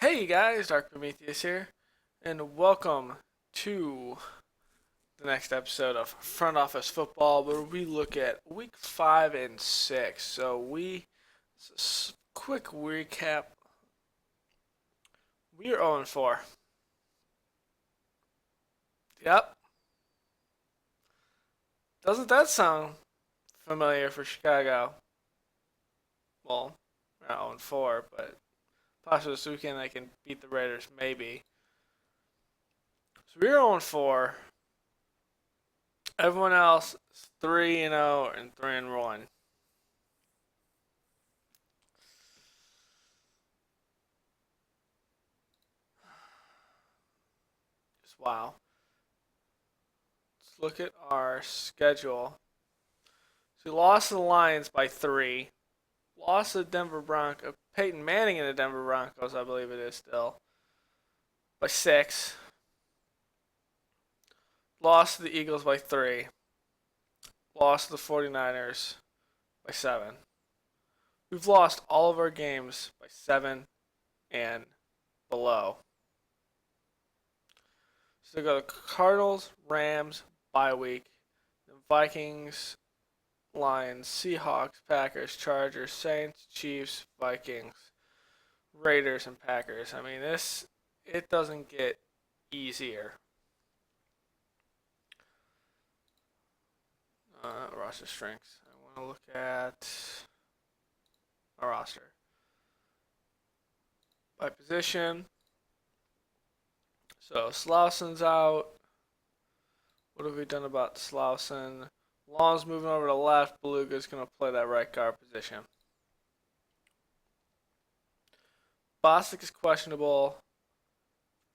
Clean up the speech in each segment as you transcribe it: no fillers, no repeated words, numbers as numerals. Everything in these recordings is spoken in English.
Hey guys, Dark Prometheus here, and welcome to the next episode of Front Office Football, where we look at week 5 and 6. Quick recap. We are 0 4. Yep. Doesn't that sound familiar for Chicago? Well, we're not 0 4, but possibly this weekend I can beat the Raiders, maybe. So we're 0 4. Everyone else is 3 and 0 and 3 and 1. Just wow. Let's look at our schedule. So we lost to the Lions by 3. Lost to the Denver Broncos. Peyton Manning and the Denver Broncos, I believe it is still, by 6. Lost to the Eagles by 3. Lost to the 49ers by 7. We've lost all of our games by 7 and below. So we go to Cardinals, Rams, bye week. The Vikings, Lions, Seahawks, Packers, Chargers, Saints, Chiefs, Vikings, Raiders, and Packers. I mean, it doesn't get easier. Roster strengths. I want to look at our roster by position. So Slauson's out. What have we done about Slauson? Long's moving over to left. Beluga's going to play that right guard position. Bostic is questionable.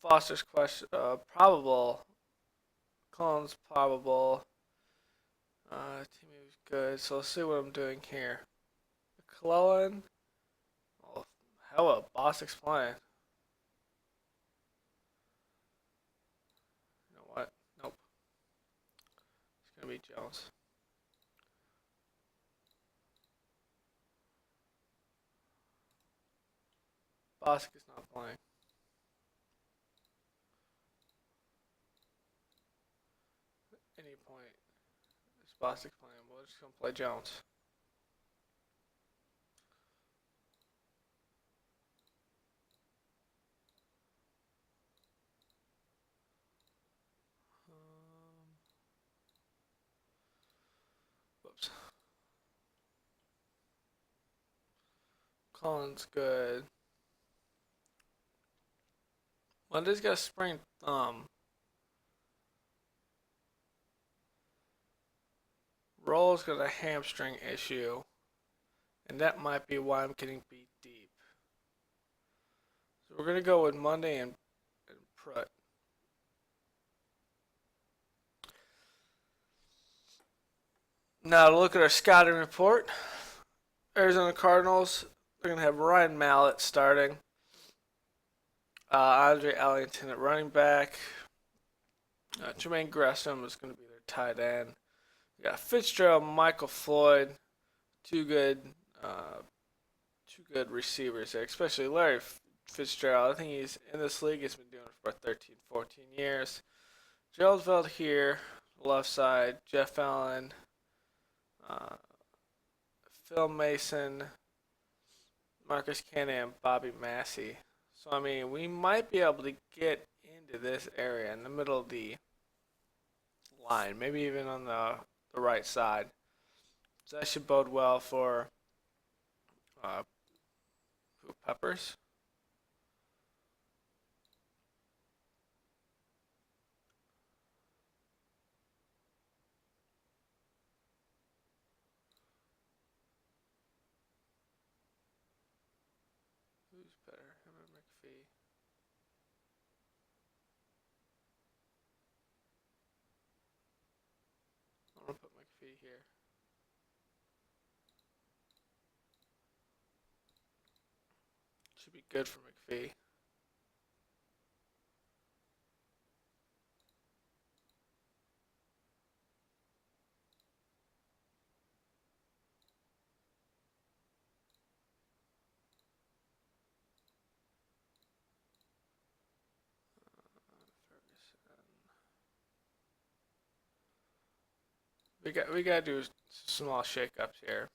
Foster's probable. Collins probable. Team is good. So let's see what I'm doing here. McClellan. Oh, hell, Bostic's playing. You know what? Nope. It's going to be Jones. Bostic is not playing. At any point, is Bostic playing? We're just going to play Jones. Whoops. Collins good. Monday's got a sprained thumb. Roll's got a hamstring issue, and that might be why I'm getting beat deep. So we're gonna go with Monday and Pruitt. Now to look at our scouting report. Arizona Cardinals, they're gonna have Ryan Mallett starting. Andre Ellington at running back. Jermaine Gresham is going to be their tight end. We got Fitzgerald, Michael Floyd, two good, uh, two good receivers there, especially Larry Fitzgerald. I think he's in this league. He's been doing it for 13, 14 years. Gerald Veld here, left side. Jeff Allen, uh, Phil Mason, Marcus Cannon, and Bobby Massey. So, I mean, we might be able to get into this area in the middle of the line, maybe even on the right side. So that should bode well for uh, Peppers. Who's better? Him or McPhee? I'm gonna put McPhee here. Should be good for McPhee. we gotta do small shakeups here.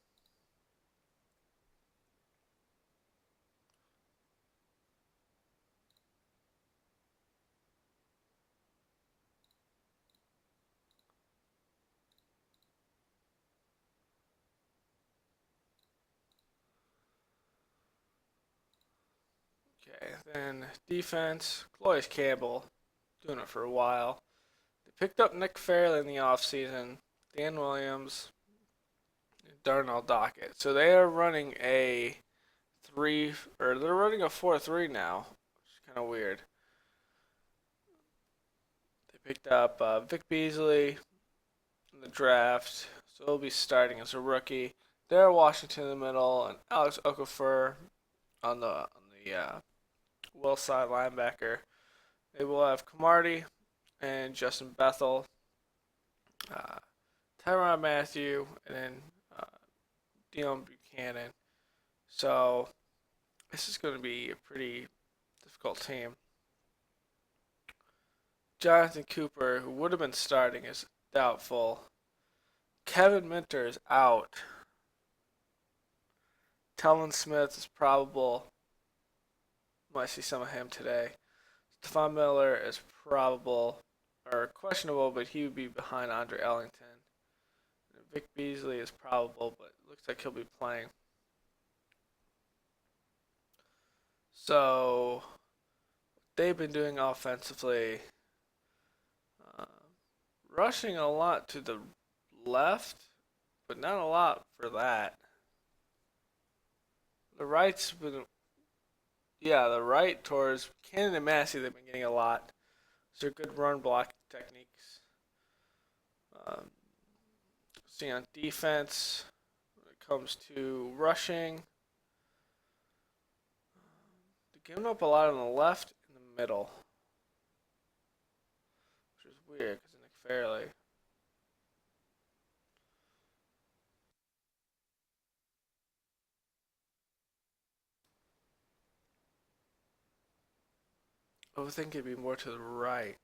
Okay, then defense. Cloyce Campbell, doing it for a while. They picked up Nick Fairley in the offseason. Dan Williams, Darnell Dockett. So they are running a they're running a 4-3 now, which is kind of weird. They picked up Vic Beasley in the draft, so he'll be starting as a rookie. Darrell Washington in the middle, and Alex Okafor on the will side linebacker. They will have Camardi and Justin Bethel, uh, Tyrann Mathieu, and then uh, Dion Buchanan. So this is going to be a pretty difficult team. Jonathan Cooper, who would have been starting, is doubtful. Kevin Minter is out. Telvin Smith is probable. Might see some of him today. Stephon Miller is probable or questionable, but he would be behind Andre Ellington. Vic Beasley is probable, but it looks like he'll be playing. So they've been doing offensively, uh, rushing a lot to the left, but not a lot for that. The right's been, yeah, the right towards Cannon and Massey, they've been getting a lot. So good run block techniques. Um, See on defense, when it comes to rushing, they're giving up a lot on the left and the middle, which is weird because of Nick Fairley. I would think it'd be more to the right,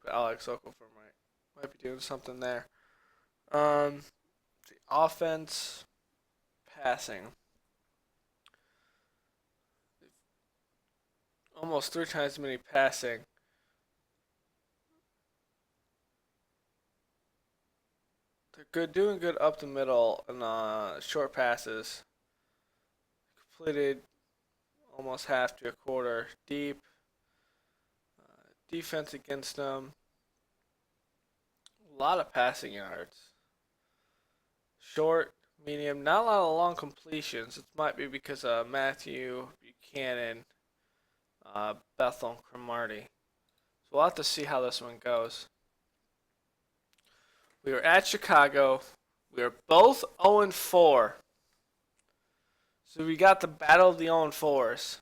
but Alex Okafor might be doing something there. The offense, passing, almost three times as many passing. They're doing good up the middle and short passes. Completed almost half to a quarter deep. Defense against them, a lot of passing yards. Short, medium, not a lot of long completions. It might be because Mathieu, Buchanan, Bethel, and Cromartie. So we'll have to see how this one goes. We are at Chicago. We are both 0-4. So we got the battle of the 0-4s.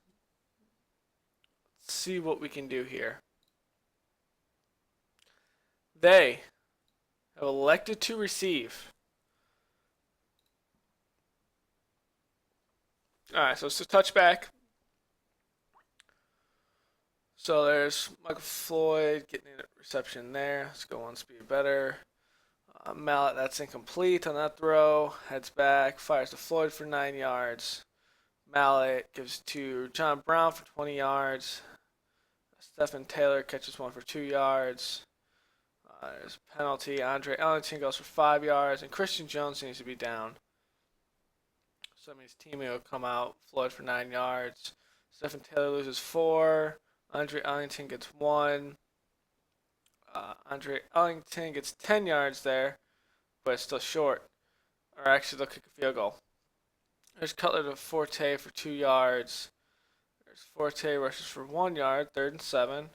Let's see what we can do here. They have elected to receive. Alright, so it's a touchback. So there's Michael Floyd getting a reception there. Let's go one speed better. Mallet, that's incomplete on that throw. Heads back, fires to Floyd for 9 yards. Mallet gives to John Brown for 20 yards. Stephen Taylor catches one for 2 yards. There's a penalty. Andre Ellington goes for 5 yards, and Christian Jones needs to be down. So that means teammate will come out. Floyd for 9 yards. Stephen Taylor loses 4. Andre Ellington gets 1. Andre Ellington gets 10 yards there, but it's still short. Or actually, they'll kick a field goal. There's Cutler to Forte for 2 yards. There's Forte rushes for 1 yard, 3rd and 7.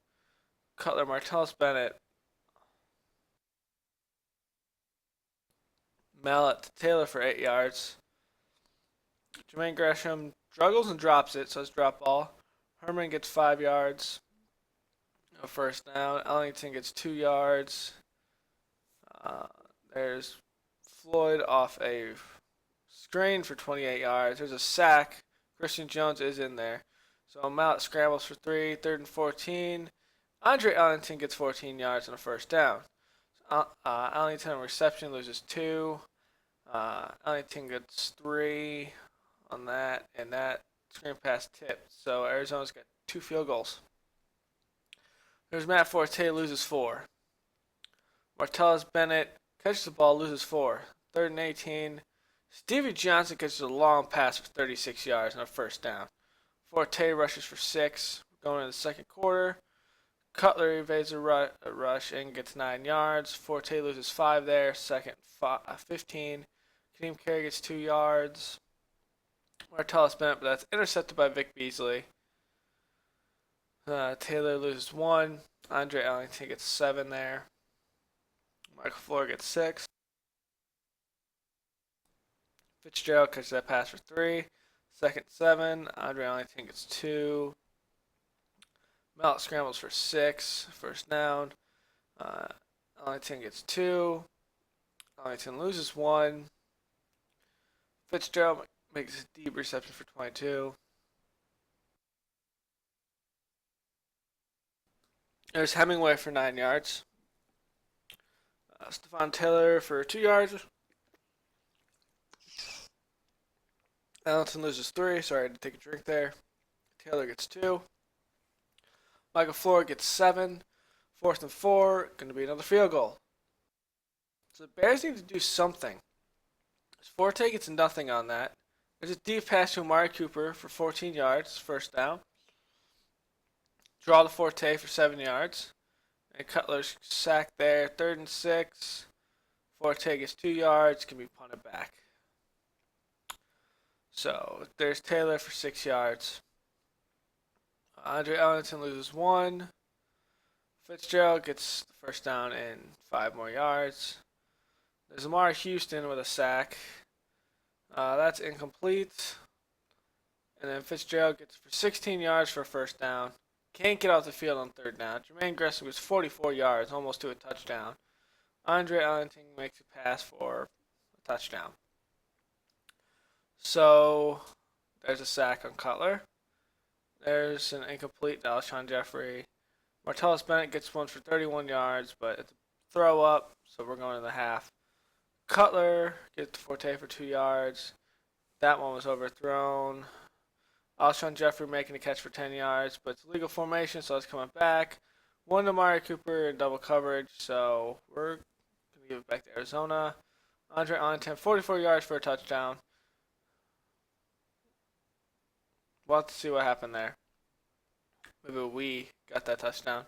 Cutler, Martellus Bennett. Mallet to Taylor for 8 yards. Jermaine Gresham struggles and drops it, so it's drop ball. Herman gets 5 yards. No first down. Ellington gets 2 yards. There's Floyd off a screen for 28 yards. There's a sack. Christian Jones is in there. So Mallet scrambles for 3, 3rd and 14. Andre Ellington gets 14 yards and a first down. So Ellington on reception loses 2. Ellington gets 3 on that, and that screen pass tipped. So Arizona's got 2 field goals. There's Matt Forte, loses 4. Martellus Bennett catches the ball, loses 4. 3rd and 18. Stevie Johnson catches a long pass for 36 yards on a first down. Forte rushes for 6. Going into the second quarter. Cutler evades a rush and gets 9 yards. Forte loses 5 there. Second 15. Kadeem Carey gets 2 yards. Martellus Bennett, but that's intercepted by Vic Beasley. Taylor loses 1. Andre Ellington gets 7 there. Michael Floyd gets 6. Fitzgerald catches that pass for 3. Second 7. Andre Ellington gets 2. Mallet scrambles for 6. First down. Ellington gets 2. Ellington loses 1. Fitzgerald makes a deep reception for 22. There's Hemingway for 9 yards. Stephon Taylor for 2 yards. Ellington loses 3. Sorry, I had to take a drink there. Taylor gets 2. Michael Floyd gets 7. 4th and 4. Going to be another field goal. So the Bears need to do something. Forte gets nothing on that. There's a deep pass to Amari Cooper for 14 yards. First down. Draw to Forte for 7 yards. And Cutler's sacked there. 3rd and 6. Forte gets 2 yards. Can be punted back. So there's Taylor for 6 yards. Andre Ellington loses 1. Fitzgerald gets the first down and 5 more yards. There's Amari Houston with a sack. That's incomplete. And then Fitzgerald gets for 16 yards for a first down. Can't get off the field on 3rd down. Jermaine Gresham was 44 yards, almost to a touchdown. Andre Ellington makes a pass for a touchdown. So there's a sack on Cutler. There's an incomplete to Alshon Jeffrey. Martellus Bennett gets one for 31 yards, but it's a throw up, so we're going to the half. Cutler gets Forte for 2 yards. That one was overthrown. Alshon Jeffrey making a catch for 10 yards, but it's legal formation, so it's coming back. 1 to Amari Cooper in double coverage, so we're going to give it back to Arizona. Andre Ellington, 44 yards for a touchdown. We'll have to see what happened there. Maybe we got that touchdown.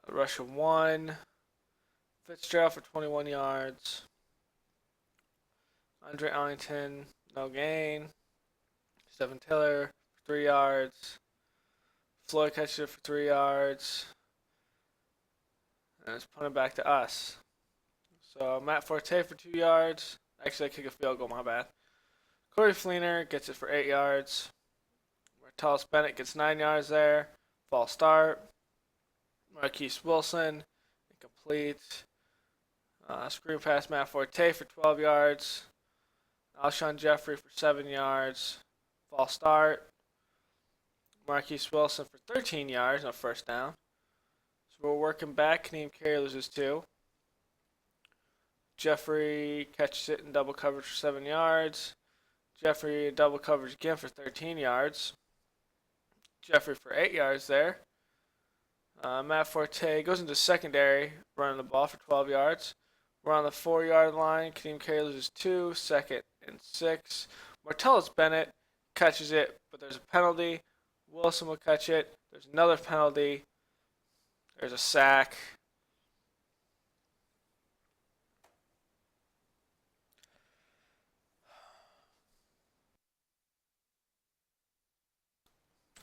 Rush of 1. Fitzgerald for 21 yards. Andre Ellington, no gain. Stephen Taylor for 3 yards. Floyd catches it for 3 yards. And it's punted back to us. So Matt Forte for 2 yards. Actually, I kick a field goal, my bad. Corey Fleener gets it for 8 yards. Martellus Bennett gets 9 yards there. False start. Marquise Wilson, incomplete. Screen pass Matt Forte for 12 yards. Alshon Jeffrey for 7 yards. False start. Marquise Wilson for 13 yards on first down. So we're working back. Kadeem Carey loses 2. Jeffrey catches it in double coverage for 7 yards. Jeffrey in double coverage again for 13 yards. Jeffrey for 8 yards there. Matt Forte goes into secondary, running the ball for 12 yards. We're on the 4-yard line. Kadeem Carey loses 2. 2nd and 6. Martellus Bennett catches it, but there's a penalty. Wilson will catch it. There's another penalty. There's a sack.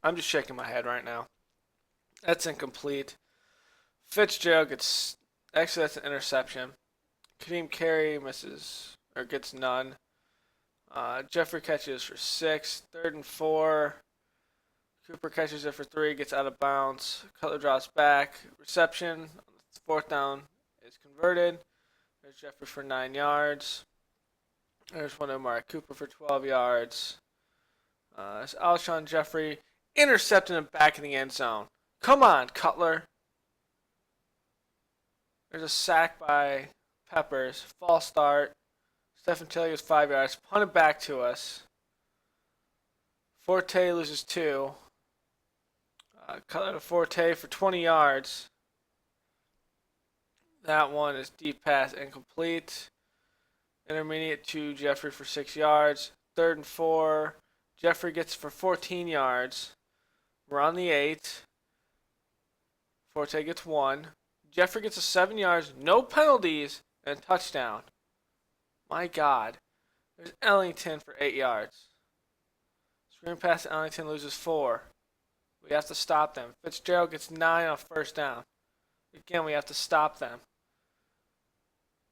I'm just shaking my head right now. That's incomplete. Fitzgerald gets... Actually, that's an interception. Kadeem Carey misses, or gets none. Jeffrey catches for 6. 3rd and 4. Cooper catches it for 3, gets out of bounds. Cutler drops back. Reception. 4th down is converted. There's Jeffrey for 9 yards. There's one of Amari Cooper for 12 yards. It's Alshon Jeffrey intercepting him back in the end zone. Come on, Cutler. There's a sack by Peppers. False start. Stephen Taylor gets 5 yards. Punted back to us. Forte loses 2. Cutler to Forte for 20 yards. That one is deep pass incomplete. Intermediate to Jeffrey for 6 yards. 3rd and 4. Jeffrey gets for 14 yards. We're on the 8. Forte gets 1. Jeffrey gets a 7 yards, no penalties, and a touchdown. My God. There's Ellington for 8 yards. Screen pass to Ellington loses 4. We have to stop them. Fitzgerald gets 9 on 1st down. Again, we have to stop them.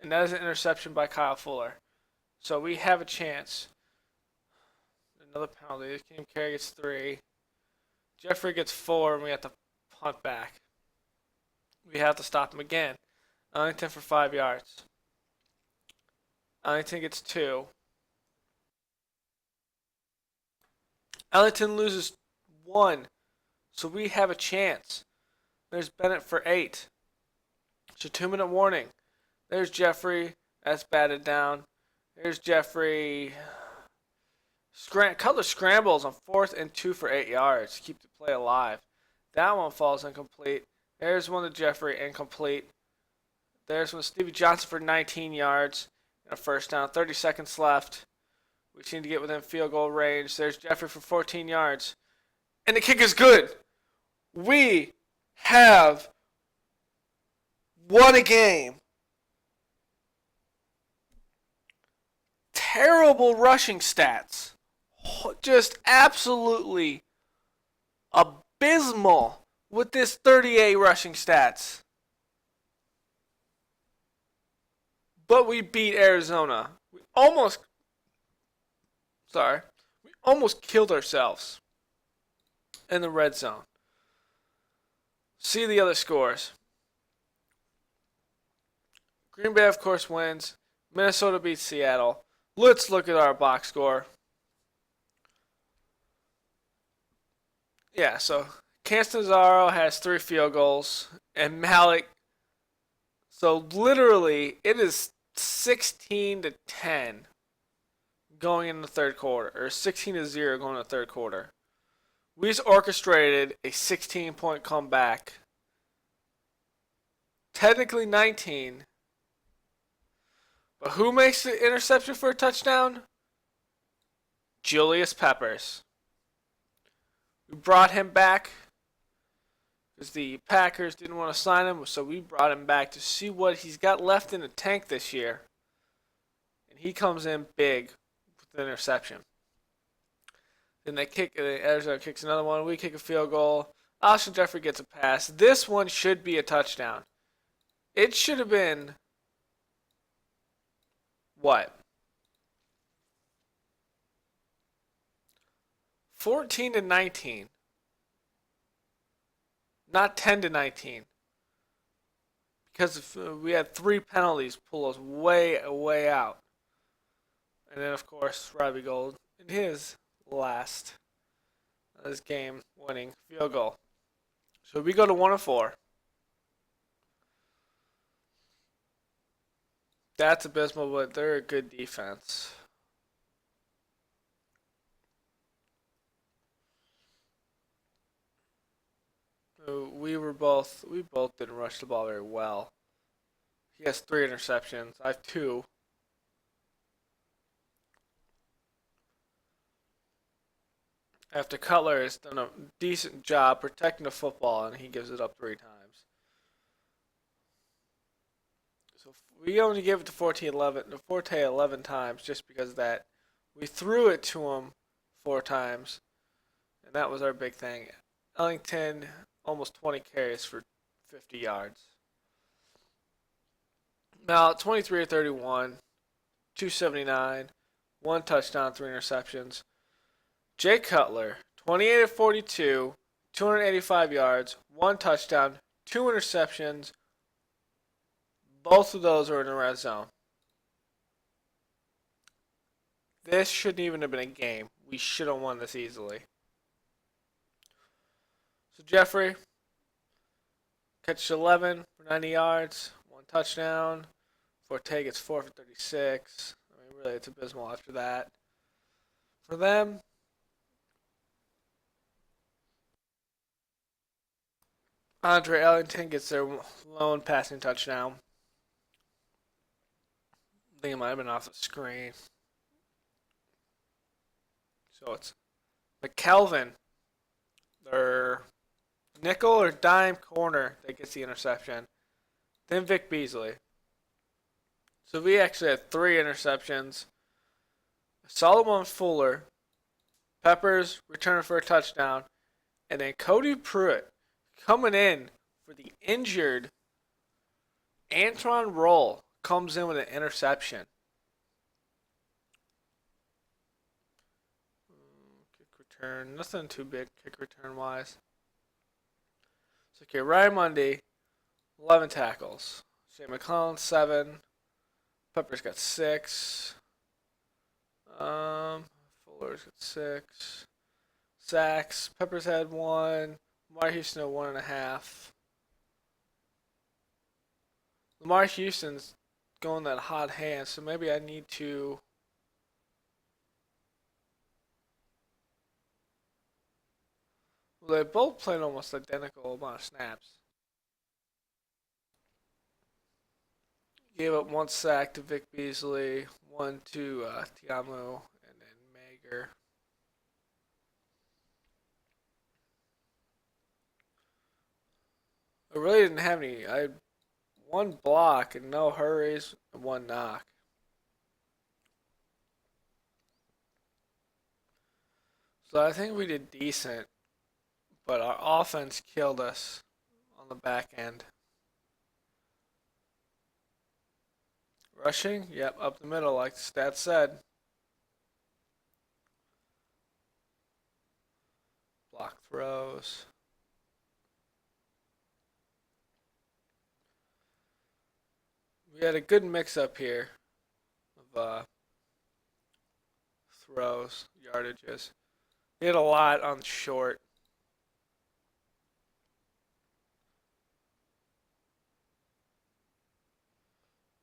And that is an interception by Kyle Fuller. So we have a chance. Another penalty. Kim Carey gets 3. Jeffrey gets 4, and we have to punt back. We have to stop him again. Ellington for 5 yards. Ellington gets 2. Ellington loses 1. So we have a chance. There's Bennett for 8. It's a 2-minute warning. There's Jeffrey. That's batted down. There's Jeffrey. Cutler scrambles on 4th and 2 for 8 yards. Keep the play alive. That one falls incomplete. There's one to Jeffrey, incomplete. There's one to Stevie Johnson for 19 yards and a 1st down. 30 seconds left. We seem to get within field goal range. There's Jeffrey for 14 yards. And the kick is good. We have won a game. Terrible rushing stats. Just absolutely abysmal with this 38 rushing stats. But we beat Arizona. We almost killed ourselves in the red zone. See the other scores. Green Bay, of course, wins. Minnesota beats Seattle. Let's look at our box score. Yeah, so Castanzaro has 3 field goals, and Malik. So literally, it is 16-10 going in the 3rd quarter, or 16-0 going in the 3rd quarter. We just orchestrated a 16-point comeback. Technically 19. But who makes the interception for a touchdown? Julius Peppers. We brought him back because the Packers didn't want to sign him, so we brought him back to see what he's got left in the tank this year. And he comes in big with the interception. Then Arizona kicks another one. We kick a field goal. Alshon Jeffrey gets a pass. This one should be a touchdown. It should have been what? 14-19. Not 10-19. Because we had 3 penalties pull us way out. And then, of course, Robbie Gould in his last his game-winning field goal. So we go to 1-4. That's abysmal, but they're a good defense. We both didn't rush the ball very well. He has 3 interceptions. I have 2. After Cutler has done a decent job protecting the football, and he gives it up 3 times. So we only gave it to Forte 11 times just because of that. We threw it to him 4 times, and that was our big thing. Ellington, almost 20 carries for 50 yards. Now, 23-31, 279, 1 touchdown, 3 interceptions. Jay Cutler, 28-42, 285 yards, 1 touchdown, 2 interceptions. Both of those were in the red zone. This shouldn't even have been a game. We should have won this easily. So Jeffrey catches 11 for 90 yards, 1 1 touchdown. Forte gets 4 for 36. I mean, really, it's abysmal after that. For them, Andre Ellington gets their lone passing touchdown. I think it might have been off the screen. So it's McKelvin, their nickel or dime corner, that gets the interception. Then Vic Beasley. So we actually had 3 interceptions. Solomon Fuller, Peppers returning for a touchdown, and then Cody Pruitt coming in for the injured Antron Roll comes in with an interception. Kick return, nothing too big kick return wise. So okay, Ryan Mundy, 11 tackles. Shane McClellan, 7. Peppers got 6. Fuller's got 6. Sacks. Peppers had 1. Lamar Houston had 1.5. Lamar Houston's going that hot hand, so maybe I need to. Well, they both played almost identical amount of snaps. Gave up 1 sack to Vic Beasley, 1 to Tiamu, and then Mager. I really didn't have any. I had 1 block and no hurries and 1 knock. So I think we did decent, but our offense killed us on the back end. Rushing, yep, up the middle like the stats said. Block throws. We had a good mix up here of throws, yardages. We had a lot on short.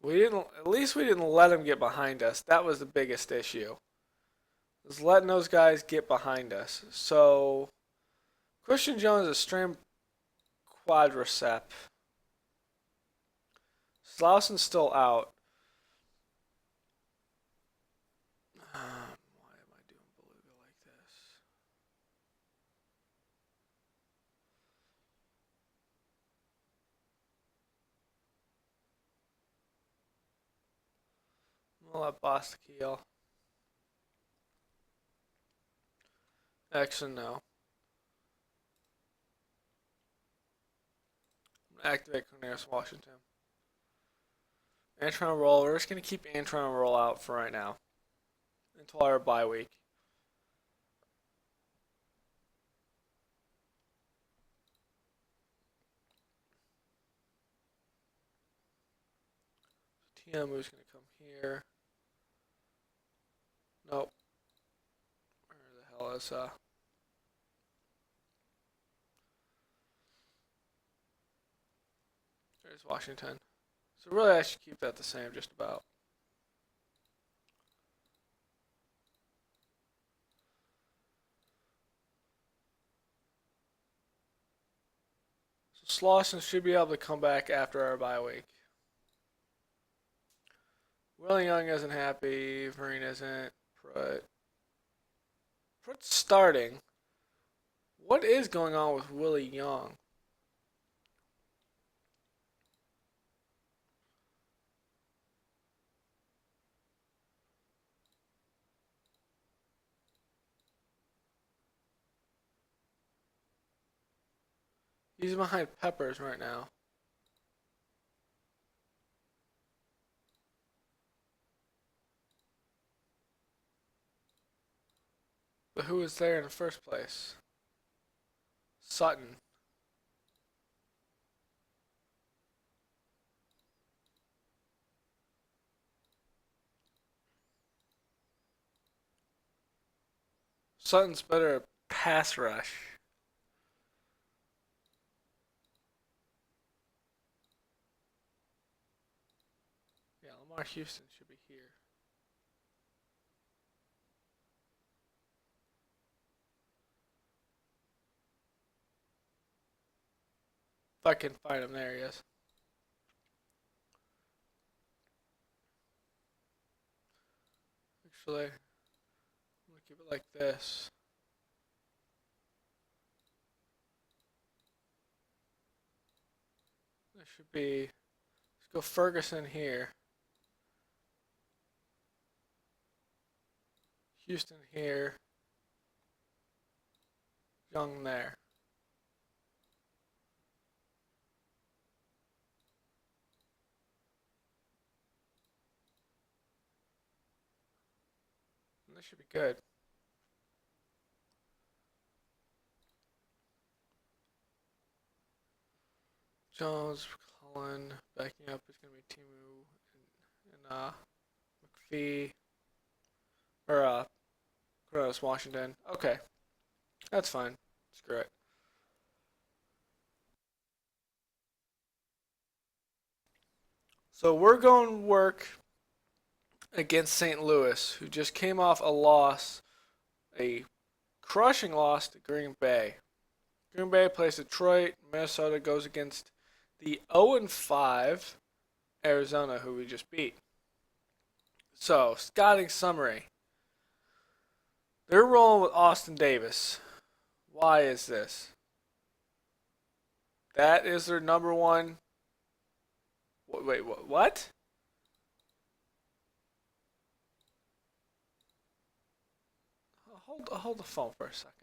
At least we didn't let them get behind us. That was the biggest issue. Was letting those guys get behind us. So Christian Jones is strained quadricep. Slauson's still out. Why am I doing Beluga like this? I'm gonna let Boss Keel. Actually, no. I'm gonna activate Cornelius Washington. Antron Roll. We're just gonna keep Antron Roll out for right now until our bye week. Tiamu's gonna come here. Nope. Where the hell is There's Washington. So really I should keep that the same just about. So Slauson should be able to come back after our bye week. Willie Young isn't happy. Vereen isn't. Pruitt's starting. What is going on with Willie Young? He's behind Peppers right now. But who was there in the first place? Sutton. Sutton's better at pass rush. Lamar Houston should be here. If I can find him, there he is. Actually, I'm gonna keep it like this. There should be. Let's go Ferguson here. Houston here. Young there. And this should be good. Jones, Cullen, backing up is going to be Timu and McPhee. Or Cardinals, Washington. Okay. That's fine. Screw it. So we're going to work against St. Louis, who just came off a loss, a crushing loss to Green Bay. Green Bay plays Detroit. Minnesota goes against the 0-5 Arizona, who we just beat. So, scouting summary. They're rolling with Austin Davis. Why is this? That is their number one. Wait, what? Hold the phone for a second.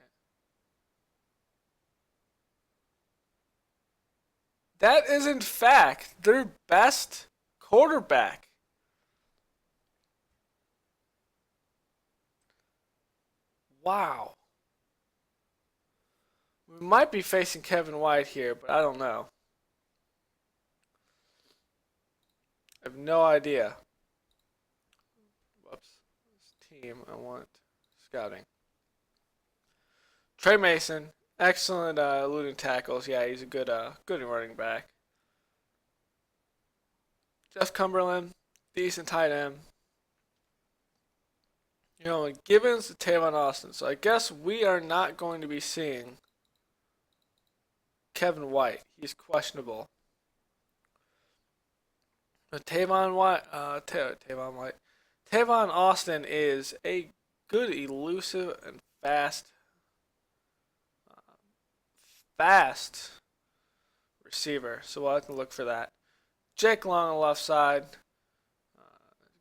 That is in fact their best quarterback. Wow. We might be facing Kevin White here, but I don't know. I have no idea. Whoops. This team I want scouting. Trey Mason, excellent eluding tackles. Yeah, he's a good running back. Jeff Cumberland, decent tight end. Gibbons to Tavon Austin. So I guess we are not going to be seeing Kevin White. He's questionable. But Tavon Austin is a good, elusive, and fast receiver. So we'll have to look for that. Jake Long on the left side.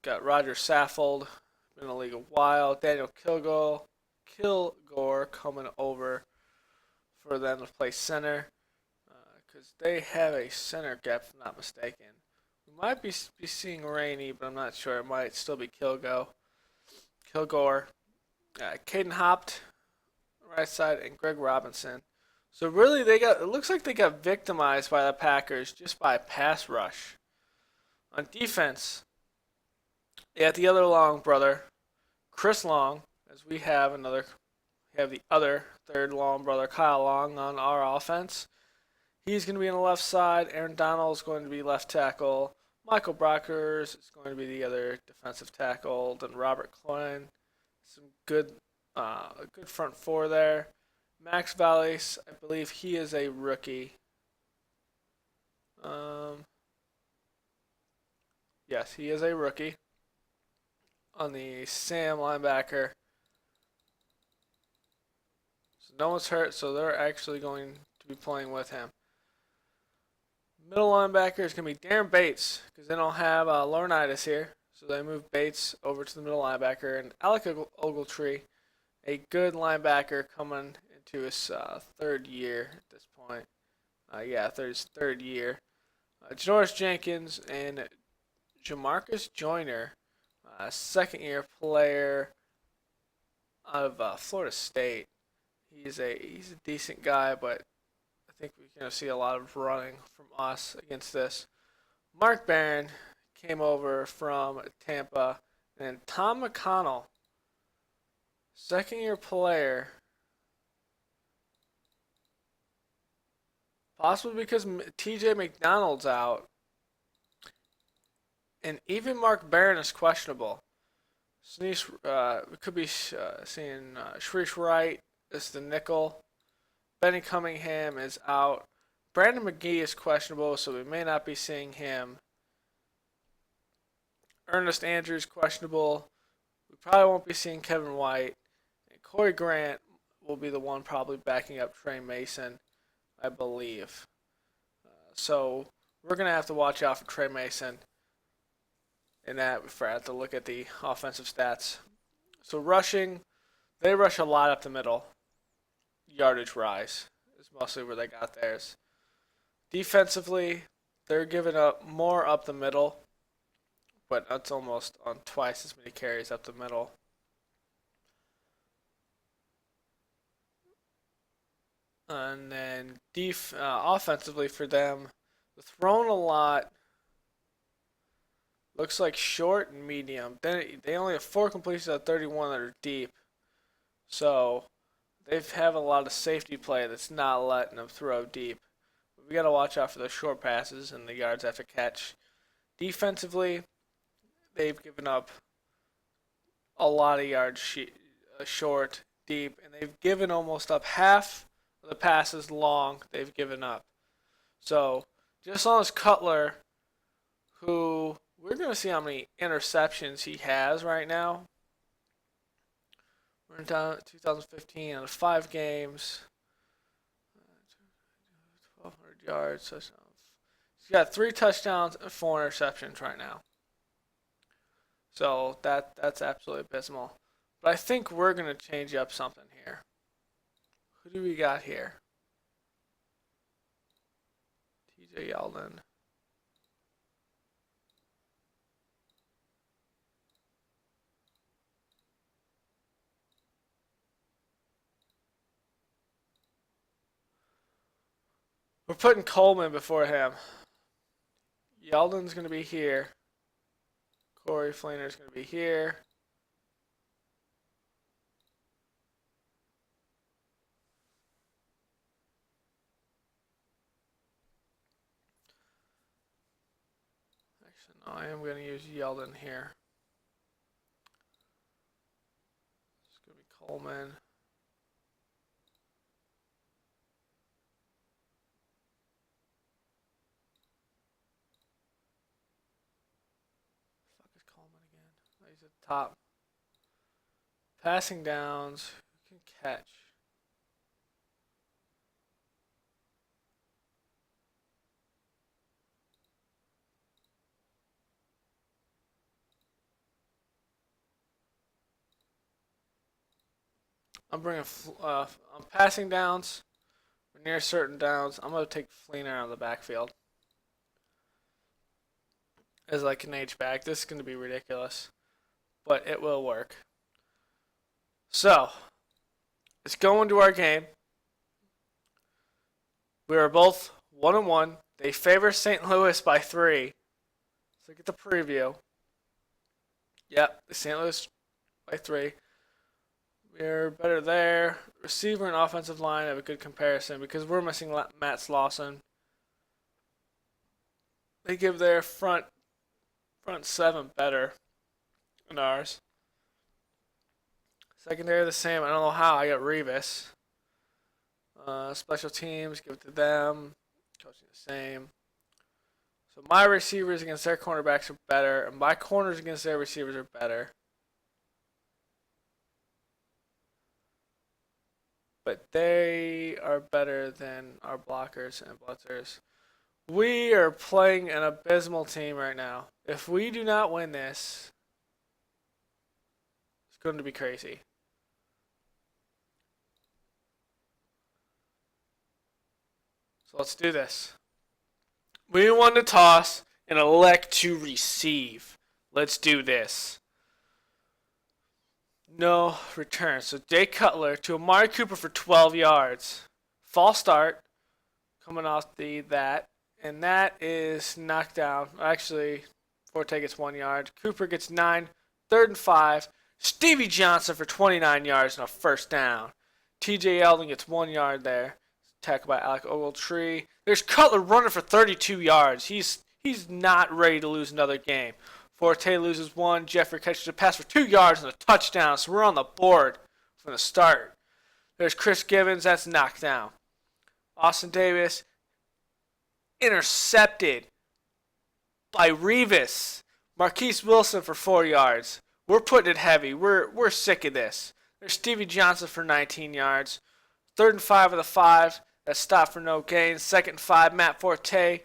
Got Roger Saffold, been in the league a while. Daniel Kilgore coming over for them to play center. Because they have a center gap, if I'm not mistaken. We might be seeing Rainey, but I'm not sure. It might still be Kilgore. Caden Hopt, right side, and Greg Robinson. So really, it looks like they got victimized by the Packers just by pass rush. On defense, they got the other Long brother, Chris Long, as we have the other third Long brother, Kyle Long, on our offense. He's going to be on the left side. Aaron Donald is going to be left tackle. Michael Brockers is going to be the other defensive tackle. Then Robert Klein. Some good front four there. Max Valles, I believe he is a rookie. Yes, he is a rookie. On the Sam linebacker. So no one's hurt, so they're actually going to be playing with him. Middle linebacker is going to be Darren Bates because they don't have Laurinaitis here. So they move Bates over to the middle linebacker. And Alec Ogletree, a good linebacker coming into his third year at this point. His third year. Janoris Jenkins and Jamarcus Joyner, second-year player out of Florida State. He's a decent guy, but I think we're going to see a lot of running from us against this. Mark Barron came over from Tampa. And Tom McConnell, second-year player. Possibly because TJ McDonald's out. And even Mark Barron is questionable. Sneeze, we could be seeing Sharice Wright is the nickel. Benny Cunningham is out. Brandon McGee is questionable, so we may not be seeing him. Ernest Andrews questionable. We probably won't be seeing Kevin White. And Corey Grant will be the one probably backing up Trey Mason, I believe. So we're going to have to watch out for Trey Mason in that if I have to look at the offensive stats. So rushing, they rush a lot up the middle. Yardage rise is mostly where they got theirs. Defensively, they're giving up more up the middle, but that's almost on twice as many carries up the middle. And then offensively for them, they're throwing a lot. Looks like short and medium. Then they only have 4 completions out of 31 that are deep. So they have a lot of safety play that's not letting them throw deep. But we got to watch out for those short passes and the yards after catch. Defensively, they've given up a lot of yards short, deep, and they've given almost up half of the passes long they've given up. So just on this Cutler, who we're going to see how many interceptions he has right now. We're in 2015 out of 5 games. 1,200 yards. Touchdowns. He's got 3 touchdowns and 4 interceptions right now. So that's absolutely abysmal. But I think we're going to change up something here. Who do we got here? TJ Yeldon. We're putting Coleman before him. Yeldon's going to be here. Corey Fleener's going to be here. Actually, no, I am going to use Yeldon here. It's going to be Coleman. He's at the top. Passing downs. Who can catch? I'm passing downs. We're near certain downs. I'm going to take Fleener out of the backfield. As like an H-back. This is going to be ridiculous. But it will work. So, let's go into our game. We are both 1-1. They favor St. Louis by 3. Let's look at the preview. Yep, the St. Louis by 3. We're better there. Receiver and offensive line have a good comparison because we're missing Matt Slauson. They give their front 7 better than ours. Secondary the same. I don't know how. I got Revis. Special teams, give it to them. Coaching the same. So my receivers against their cornerbacks are better, and my corners against their receivers are better. But they are better than our blockers and blitzers. We are playing an abysmal team right now. If we do not win this, it's going to be crazy. So let's do this. We won the toss and elect to receive. Let's do this. No return. So Jay Cutler to Amari Cooper for 12 yards. False start. Coming off that. And that is knocked down. Actually, Forte gets 1 yard. Cooper gets 9. 3rd and 5. Stevie Johnson for 29 yards and a first down. TJ Yeldon gets 1 yard there. Tackled by Alec Ogletree. There's Cutler running for 32 yards. He's He's not ready to lose another game. Forte loses one. Jeffrey catches a pass for 2 yards and a touchdown. So we're on the board from the start. There's Chris Givens. That's knocked down. Austin Davis intercepted by Revis. Marquise Wilson for 4 yards. We're putting it heavy. We're sick of this. There's Stevie Johnson for 19 yards. 3rd and 5 of the 5. That's stopped for no gain. 2nd and 5. Matt Forte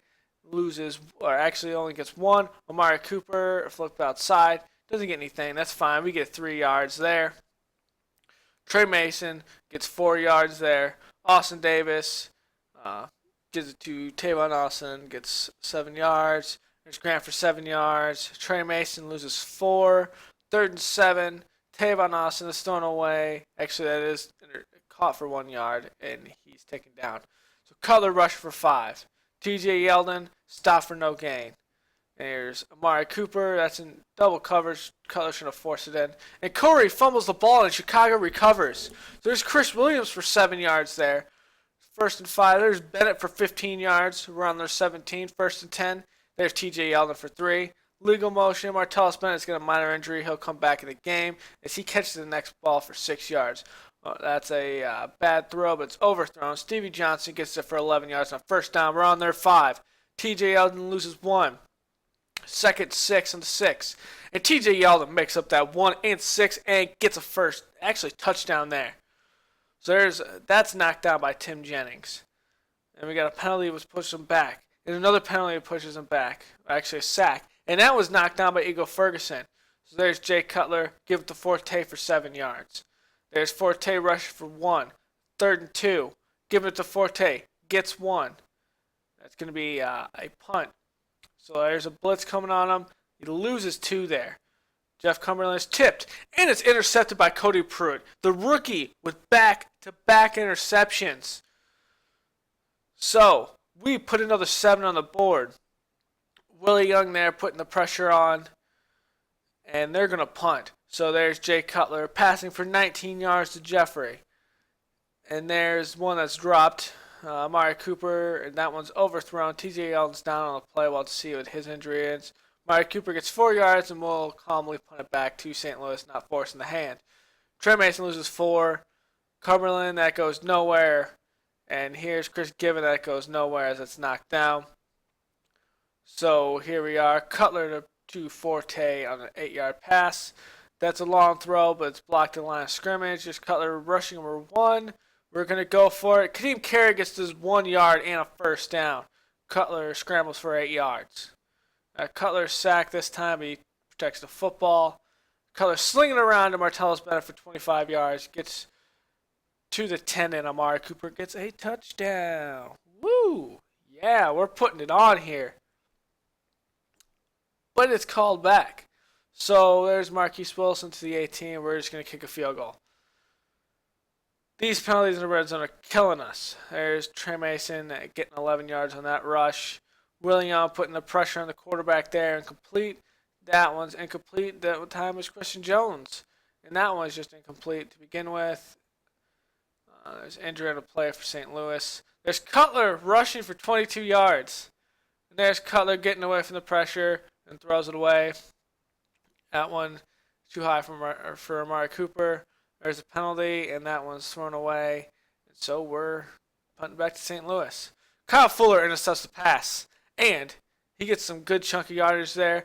loses, or actually only gets 1. Amari Cooper flipped outside. Doesn't get anything. That's fine. We get 3 yards there. Trey Mason gets 4 yards there. Austin Davis gives it to Tavon Austin. Gets 7 yards. There's Grant for 7 yards. Trey Mason loses 4. 3rd and 7. Tavon Austin is thrown away. Actually, that is caught for 1 yard, and he's taken down. So Cutler rushed for 5. TJ Yeldon stopped for no gain. There's Amari Cooper. That's in double coverage. Cutler should have forced it in. And Corey fumbles the ball, and Chicago recovers. So there's Chris Williams for 7 yards there. 1st and 5. There's Bennett for 15 yards. We're on their 17. 1st and 10. There's TJ Yeldon for 3. Legal motion. Martellus Bennett's got a minor injury. He'll come back in the game as he catches the next ball for 6 yards. That's a bad throw, but it's overthrown. Stevie Johnson gets it for 11 yards on 1st down. We're on their 5. TJ Yeldon loses 1. 2nd, 6 on the 6. And TJ Yeldon makes up that 1 and 6 and gets a first, actually touchdown there. So that's knocked down by Tim Jennings. And we got a penalty that was pushed him back. And another penalty that pushes him back. Actually a sack. And that was knocked down by Eagle Ferguson. So there's Jay Cutler. Give it to Forte for 7 yards. There's Forte rushing for 1. 3rd and 2. Give it to Forte. Gets 1. That's going to be a punt. So there's a blitz coming on him. He loses 2 there. Jeff Cumberland is tipped. And it's intercepted by Cody Pruitt. The rookie with back-to-back interceptions. So we put another 7 on the board. Willie Young there putting the pressure on. And they're going to punt. So there's Jay Cutler passing for 19 yards to Jeffrey. And there's one that's dropped. Amari Cooper, and that one's overthrown. TJ Yeldon's down on the play. We'll to see what his injury is. Amari Cooper gets 4 yards, and we'll calmly punt it back to St. Louis, not forcing the hand. Trey Mason loses 4. Cumberland, that goes nowhere. And here's Chris Given, that goes nowhere as it's knocked down. So here we are. Cutler to Forte on an 8-yard pass. That's a long throw, but it's blocked in the line of scrimmage. Just Cutler rushing number 1. We're going to go for it. Kadeem Carey gets this 1 yard and a first down. Cutler scrambles for 8 yards. Cutler sacked this time, but he protects the football. Cutler slinging around to Martellus Bennett for 25 yards. Gets to the 10, and Amari Cooper gets a touchdown. Woo! Yeah, we're putting it on here. But it's called back. So there's Marquise Wilson to the 18. We're just going to kick a field goal. These penalties in the red zone are killing us. There's Trey Mason getting 11 yards on that rush. William putting the pressure on the quarterback there. Incomplete. That one's incomplete. That time was Christian Jones. And that one's just incomplete to begin with. There's injury on the play for St. Louis. There's Cutler rushing for 22 yards. And there's Cutler getting away from the pressure and throws it away. That one too high for Amari Cooper. There's a penalty, and that one's thrown away. And so we're punting back to St. Louis. Kyle Fuller intercepts the pass, and he gets some good chunky yardage there.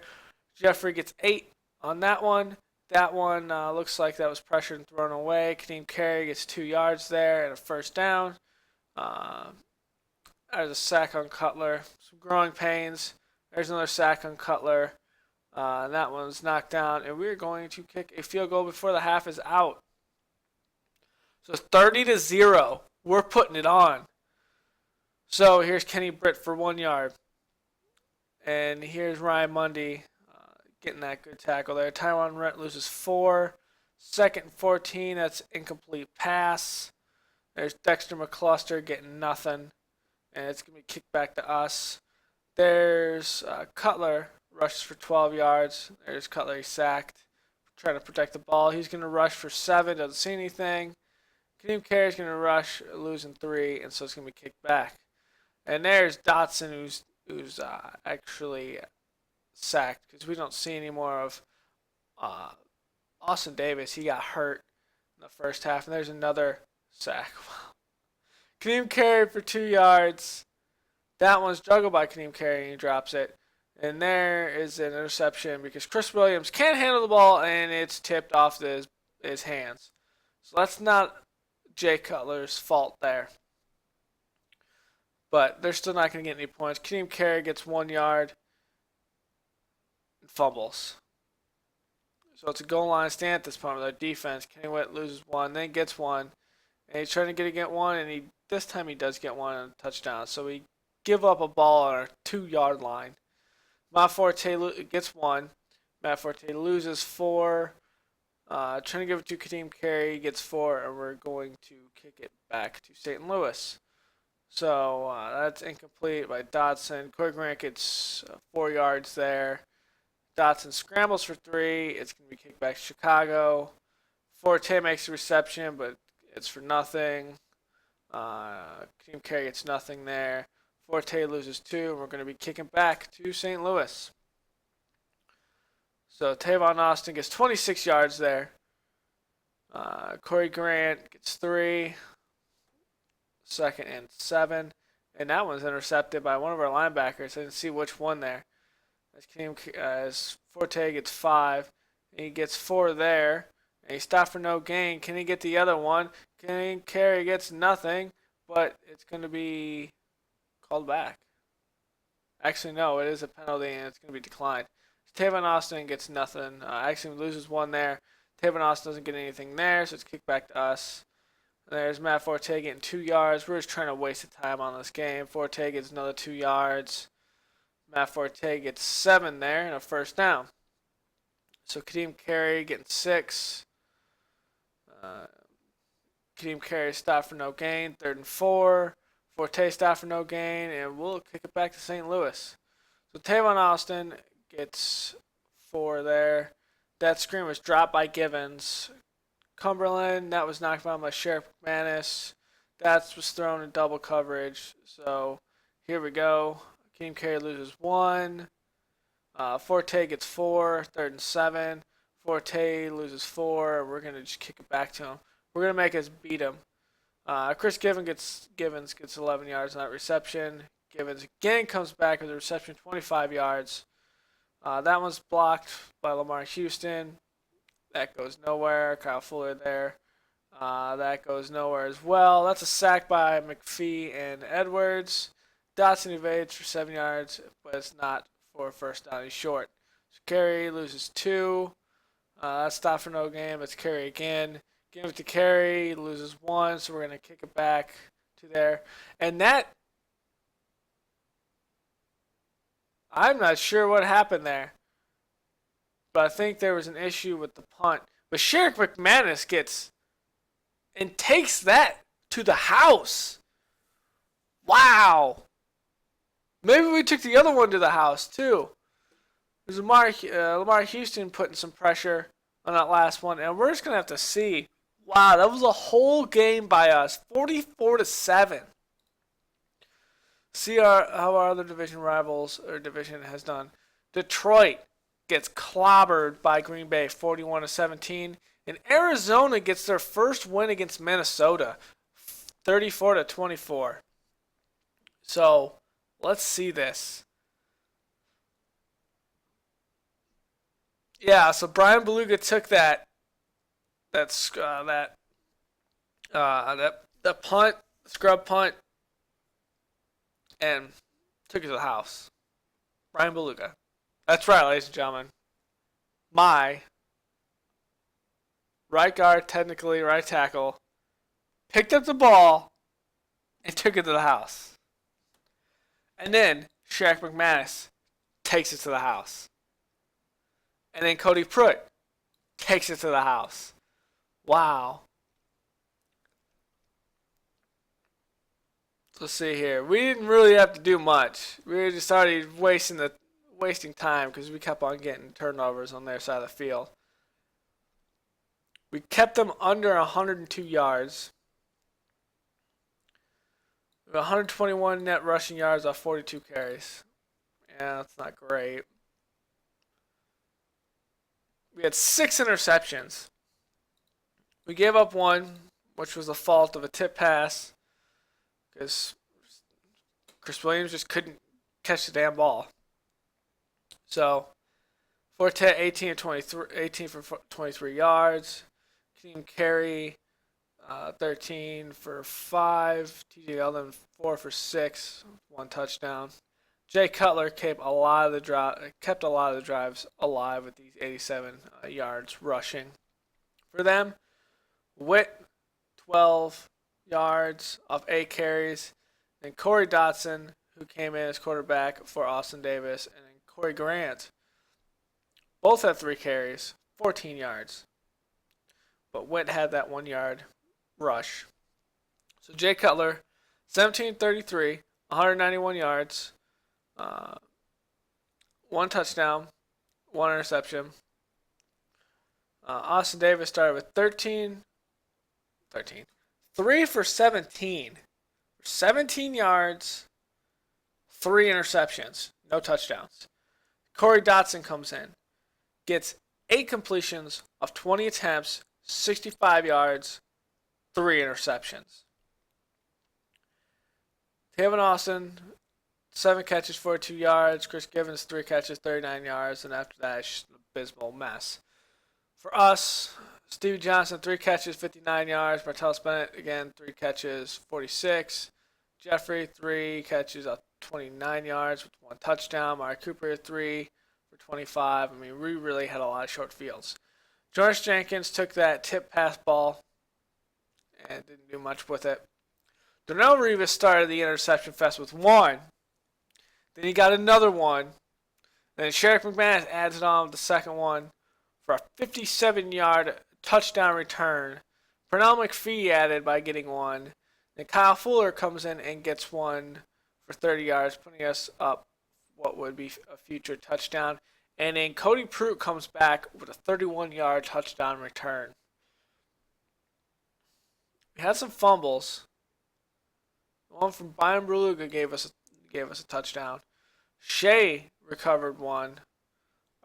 Jeffrey gets 8 on that one. That one looks like that was pressured and thrown away. Kadeem Carey gets 2 yards there and a first down. There's a sack on Cutler. Some growing pains. There's another sack on Cutler. And that one's knocked down. And we're going to kick a field goal before the half is out. So 30-0. We're putting it on. So here's Kenny Britt for 1 yard. And here's Ryan Mundy getting that good tackle there. Tyron Rent loses 4. 2nd and 14. That's incomplete pass. There's Dexter McCluster getting nothing. And it's going to be kicked back to us. There's Cutler. Rushes for 12 yards. There's Cutler, he's sacked. Trying to protect the ball. He's going to rush for 7. Doesn't see anything. Kadeem Carey's going to rush, losing 3, and so it's going to be kicked back. And there's Dotson, who's who's actually sacked because we don't see any more of uh, Austin Davis. He got hurt in the first half, and there's another sack. Kadeem Carey for 2 yards. That one's juggled by Kadeem Carey, and he drops it. And there is an interception because Chris Williams can't handle the ball, and it's tipped off his hands. So that's not Jay Cutler's fault there. But they're still not going to get any points. Kadeem Carey gets 1 yard and fumbles. So it's a goal line stand at this point with their defense. Kenny Witt loses one, then gets one. And he's trying to get one, and this time he does get one on a touchdown. So we give up a ball on our 2-yard line. Matt Forte gets one. Matt Forte loses 4. Trying to give it to Kadeem Carey, gets 4, and we're going to kick it back to St. Louis. So that's incomplete by Dodson. Corey Grant gets 4 yards there. Dodson scrambles for 3. It's going to be kicked back to Chicago. Forte makes the reception, but it's for nothing. Kadeem Carey gets nothing there. Forte loses 2, and we're going to be kicking back to St. Louis. So Tavon Austin gets 26 yards there. Corey Grant gets 3. 2nd and 7. And that one's intercepted by one of our linebackers. I didn't see which one there. As Forte gets 5. And he gets 4 there. And he stopped for no gain. Can he get the other one? Carey gets nothing. But it's going to be called back. Actually, no, it is a penalty and it's going to be declined. Tavon Austin gets nothing. Actually loses 1 there. Tavon Austin doesn't get anything there, so it's kicked back to us. And there's Matt Forte getting 2 yards. We're just trying to waste the time on this game. Forte gets another 2 yards. Matt Forte gets 7 there and a first down. So Kadeem Carey getting 6. Kadeem Carey stopped for no gain. 3rd and 4. Forte stopped for no gain, and we'll kick it back to St. Louis. So Tavon Austin gets 4 there. That screen was dropped by Givens. Cumberland, that was knocked down by Sheriff McManus. That was thrown in double coverage. So here we go. Kadeem Carey loses 1. Forte gets 4. 3rd and 7. Forte loses 4. We're going to just kick it back to him. We're going to make us beat him. Chris Givens gets 11 yards on that reception. Givens again comes back with a reception, 25 yards. That one's blocked by Lamar Houston. That goes nowhere. Kyle Fuller there. That goes nowhere as well. That's a sack by McPhee and Edwards. Dotson evades for 7 yards, but it's not for a first down. He's short. So Carey loses 2. That's stopped for no gain. It's Carey again. Give it to Carey, loses 1, so we're going to kick it back to there. And that, I'm not sure what happened there, but I think there was an issue with the punt. But Sheriff McManus gets and takes that to the house. Wow. Maybe we took the other one to the house, too. There's Lamar Houston putting some pressure on that last one, and we're just going to have to see. Wow, that was a whole game by us, 44-7. See how our other division rivals or division has done. Detroit gets clobbered by Green Bay, 41-17, and Arizona gets their first win against Minnesota, 34-24. So let's see this. Yeah, so Brian Beluga took that punt, scrub punt, and took it to the house. Brian Beluga. That's right, ladies and gentlemen. My right guard, technically right tackle, picked up the ball and took it to the house. And then Shaq McManus takes it to the house. And then Cody Pruitt takes it to the house. Wow. Let's see here. We didn't really have to do much. We just started wasting time because we kept on getting turnovers on their side of the field. We kept them under 102 yards. 121 net rushing yards off 42 carries. Yeah, that's not great. We had 6 interceptions. We gave up one, which was the fault of a tip pass, because Chris Williams just couldn't catch the damn ball. So Forte 18 of 23, 18 for 23 yards. Team carry 13 for 5. TJ Yeldon 4 for 6, 1 touchdown. Jay Cutler kept a lot of the drives alive with these 87 yards rushing for them. Witt 12 yards off 8 carries. And Corey Dotson, who came in as quarterback for Austin Davis, and then Corey Grant both had 3 carries, 14 yards. But Witt had that 1 yard rush. So Jay Cutler, 17-33, 191 yards, 1 touchdown, 1 interception. Austin Davis started with 3 for 17 yards, 3 interceptions, no touchdowns. Corey Dotson comes in, gets 8 completions of 20 attempts, 65 yards, 3 interceptions. Tavon Austin, 7 catches, 42 yards. Chris Givens, 3 catches, 39 yards. And after that, it's just an abysmal mess. For us, Stevie Johnson, 3 catches, 59 yards. Martellus Bennett, again, 3 catches, 46. Jeffrey, 3 catches, 29 yards with 1 touchdown. Mari Cooper, 3 for 25. I mean, we really had a lot of short fields. Jonas Jenkins took that tip pass ball and didn't do much with it. Darnell Revis started the interception fest with 1. Then he got another 1. Then Sherrick McManus adds it on with the second one for a 57-yard touchdown return. Pernell McPhee added by getting 1. Then Kyle Fuller comes in and gets 1 for 30 yards, putting us up what would be a future touchdown. And then Cody Pruitt comes back with a 31-yard touchdown return. We had some fumbles. The one from Brian Bruluga gave us a touchdown. Shea recovered 1.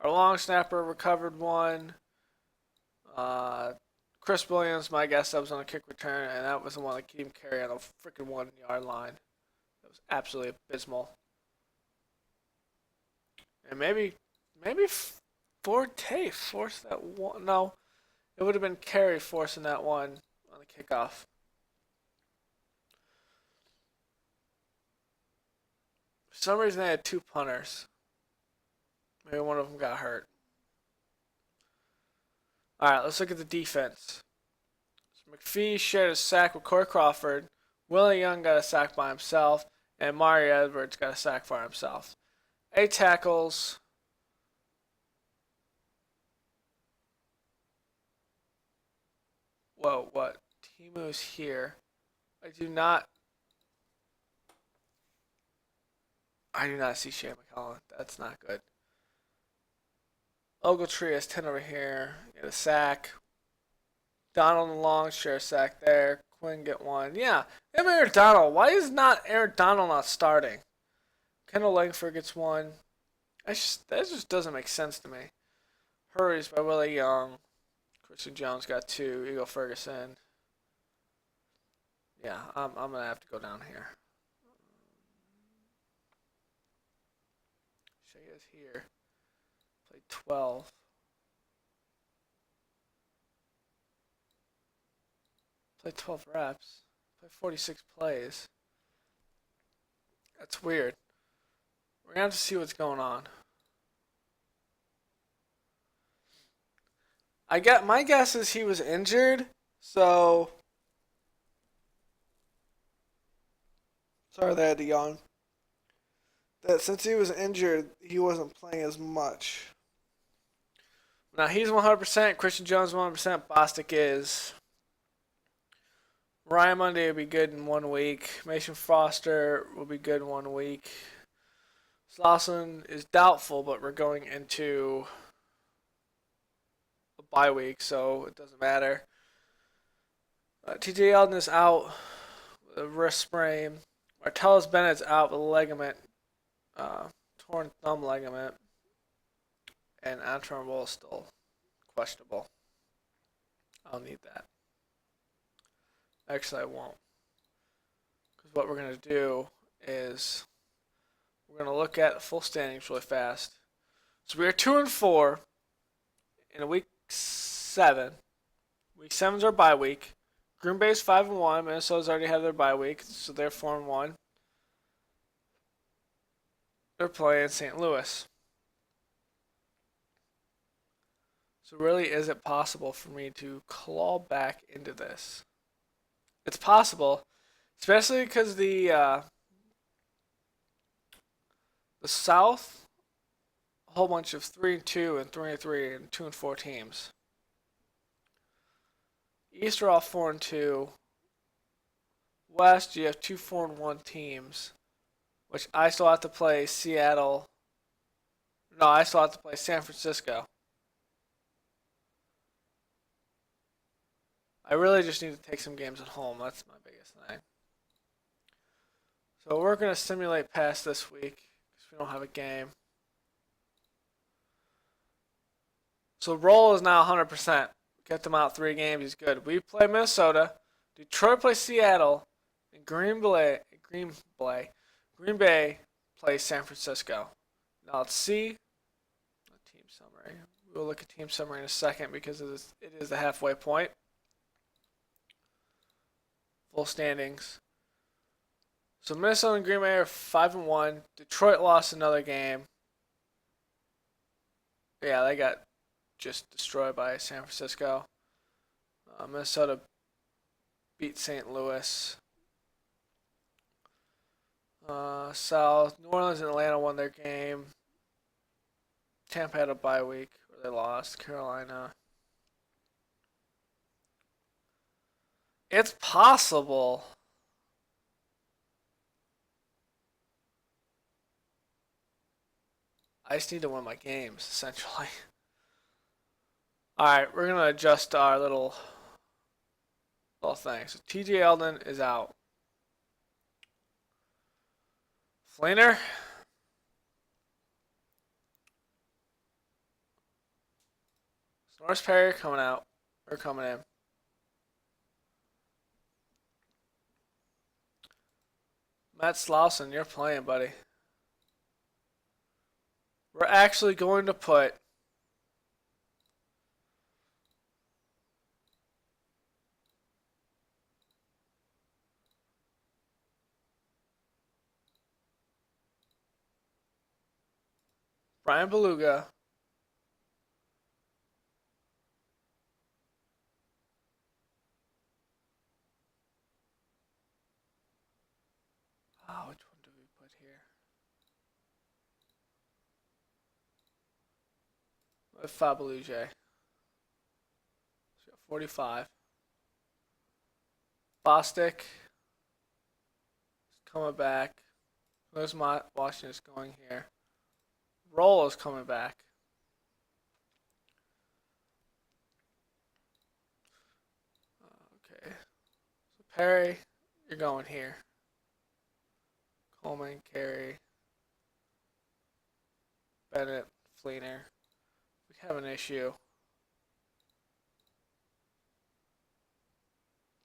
Our long snapper recovered 1. Chris Williams, my guess, that was on a kick return, and that was the one that kept him carry on a freaking 1-yard line. That was absolutely abysmal. And maybe Forte forced that one. No, it would have been Carey forcing that one on the kickoff. For some reason, they had 2 punters. Maybe one of them got hurt. All right, let's look at the defense. So McPhee shared a sack with Corey Crawford. Willie Young got a sack by himself, and Mario Edwards got a sack for himself. 8 tackles. Whoa, what? Timu's here. I do not see Shea McCollum. That's not good. Ogletree has 10 over here. Get a sack. Donald and Long share a sack there. Quinn get 1. Yeah, Aaron Donald. Why is not Aaron Donald not starting? Kendall Langford gets 1. That just doesn't make sense to me. Hurries by Willie Young. Christian Jones got 2. Eagle Ferguson. Yeah, I'm gonna have to go down here. Shea is here. Played 12. Played 12 reps. Played 46 plays. That's weird. We're gonna have to see what's going on. My guess is he was injured, so sorry they had to yawn. That since he was injured, he wasn't playing as much. Now he's 100%. Christian Jones 100%. Bostic is. Ryan Monday will be good in 1 week. Mason Foster will be good in 1 week. Slauson is doubtful, but we're going into a bye week, so it doesn't matter. TJ Yeldon is out with a wrist sprain. Martellus Bennett's out with a ligament torn thumb ligament, and Antron Roll is still questionable. I'll need that. Actually, I won't. Because what we're going to do is we're going to look at full standings really fast. So we are 2-4 in week 7. Week 7's our bye week. Green Bay's 5-1. Minnesota's already had their bye week, so they're 4-1. They're playing St. Louis. So really, is it possible for me to claw back into this? It's possible, especially because the South, a whole bunch of 3-2 and 3-3 and 2-4 teams. East are all 4-2. West, you have 2 4-1 teams, which I still have to play Seattle. No, I still have to play San Francisco. I really just need to take some games at home. That's my biggest thing. So we're going to simulate past this week because we don't have a game. So Roll is now 100%. Get them out 3 games. He's good. We play Minnesota. Detroit plays Seattle. And Green Bay plays San Francisco. Now let's see. Team summary. We'll look at team summary in a second because it is the halfway point. Full standings. So Minnesota and Green Bay are 5-1. Detroit lost another game. Yeah, they got just destroyed by San Francisco. Minnesota beat St. Louis. South, New Orleans and Atlanta won their game. Tampa had a bye week where they lost. Carolina. It's possible. I just need to win my games, essentially. Alright, we're going to adjust our little thing. So TJ Eldon is out. Fleener. Norris Perry coming out. Or coming in. Matt Slauson, you're playing, buddy. We're actually going to put Brian Beluga which one do we put here? With Fabeluge. So 45. Bostic is coming back. Where's my Washington is going here? Roll is coming back. Okay. So Perry, you're going here. Coleman, Carey, Bennett, Fleener. We have an issue.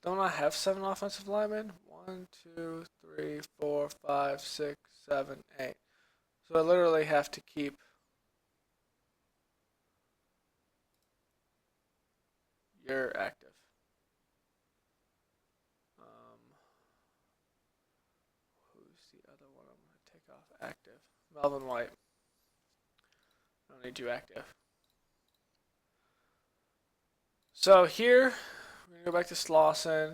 Don't I have 7 offensive linemen? 1, 2, 3, 4, 5, 6, 7, 8. So I literally have to keep your active. Who's the other one I'm going to take off active? Melvin White. I don't need you active. So here, we're going to go back to Slauson.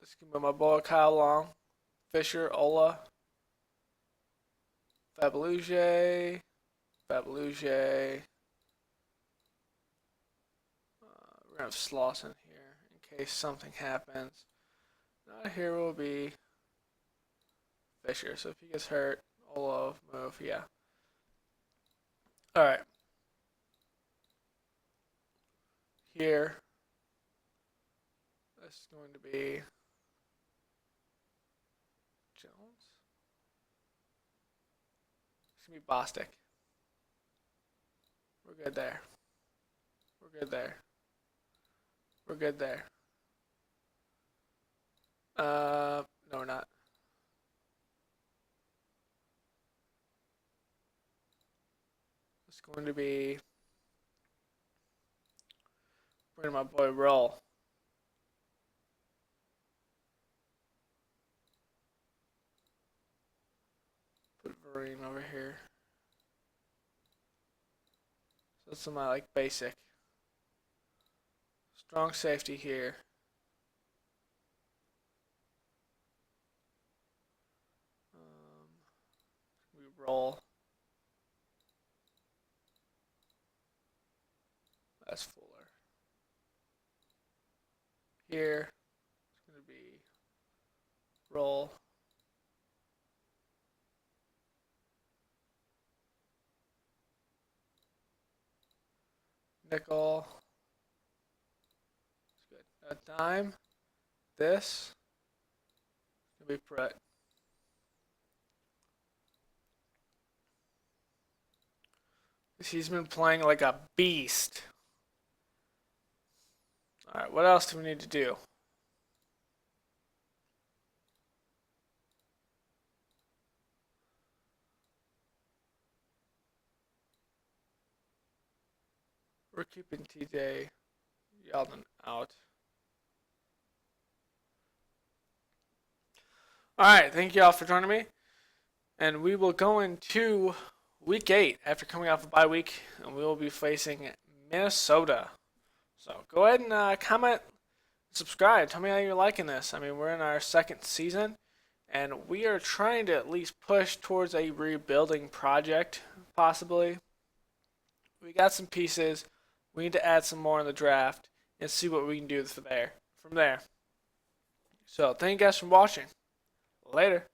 This can be my boy Kyle Long. Fisher, Ola. Fabeluge. We're going to have Slauson here in case something happens. Not here will be Fisher. So if he gets hurt, Ola, move, yeah. Alright. Here, this is going to be Jones. It's going to be Bostic. We're good there. We're good there. We're good there. No, we're not. It's going to be bring my boy Roll. Put Vereen over here. So that's my like basic. Strong safety here. We roll. That's Fuller. Here, it's going to be roll. Nickel. It's good. A dime. This. It's going to be Pruitt. He's been playing like a beast. Alright, what else do we need to do? We're keeping TJ Yeldon out. Alright, thank you all for joining me. And we will go into week 8 after coming off a bye week, and we will be facing Minnesota. So go ahead and comment, subscribe. Tell me how you're liking this. I mean, we're in our second season, and we are trying to at least push towards a rebuilding project, possibly. We got some pieces. We need to add some more in the draft and see what we can do from there. So thank you guys for watching. Later.